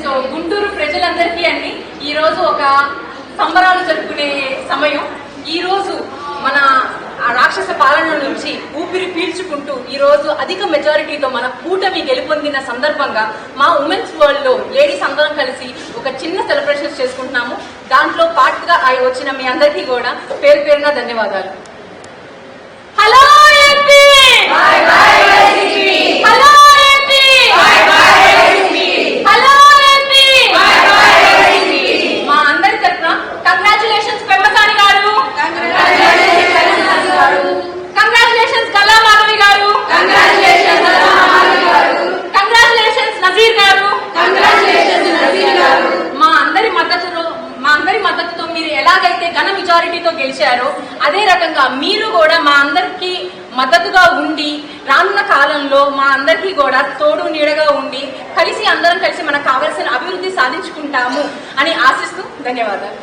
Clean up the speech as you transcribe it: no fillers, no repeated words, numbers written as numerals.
So Guntur ప్రజలందరికీ అండి ఈరోజు ఒక సంబరాలు జరుపుకునే సమయం. ఈరోజు మన రాక్షస పాలన నుంచి ఊపిరి పీల్చుకుంటూ ఈరోజు అధిక మెజారిటీతో మన కూటమి గెలుపొందిన సందర్భంగా మా ఉమెన్స్ వరల్డ్ లో లేడీస్ అందరం కలిసి ఒక చిన్న సెలబ్రేషన్స్ చేసుకుంటున్నాము. దాంట్లో పార్ట్ గా వచ్చిన మీ అందరికీ కూడా పేరు పేరున ధన్యవాదాలు. Hello AP, hello AP, hello AP. మా అందరి తరఫున కంగ్రాచులేషన్స్ పెమ్మసాని గారు, కంగ్రాచులేషన్స్ గల్లా మాధవి గారు, కంగ్రాచులేషన్స్ నజీర్ గారు. మా అందరి మద్దతుతో మీరు ఎలాగైతే ఘన మెజారిటీతో గెలిచారో అదే రకంగా మీరు కూడా మా అందరికీ మద్దతుగా ఉండి రానున్న కాలంలో మా అందరికీ కూడా తోడు నీడగా ఉండి అందరం కలిసి మనకు కావలసిన అభివృద్ధి సాధించుకుంటాము అని ఆశిస్తూ ధన్యవాదాలు.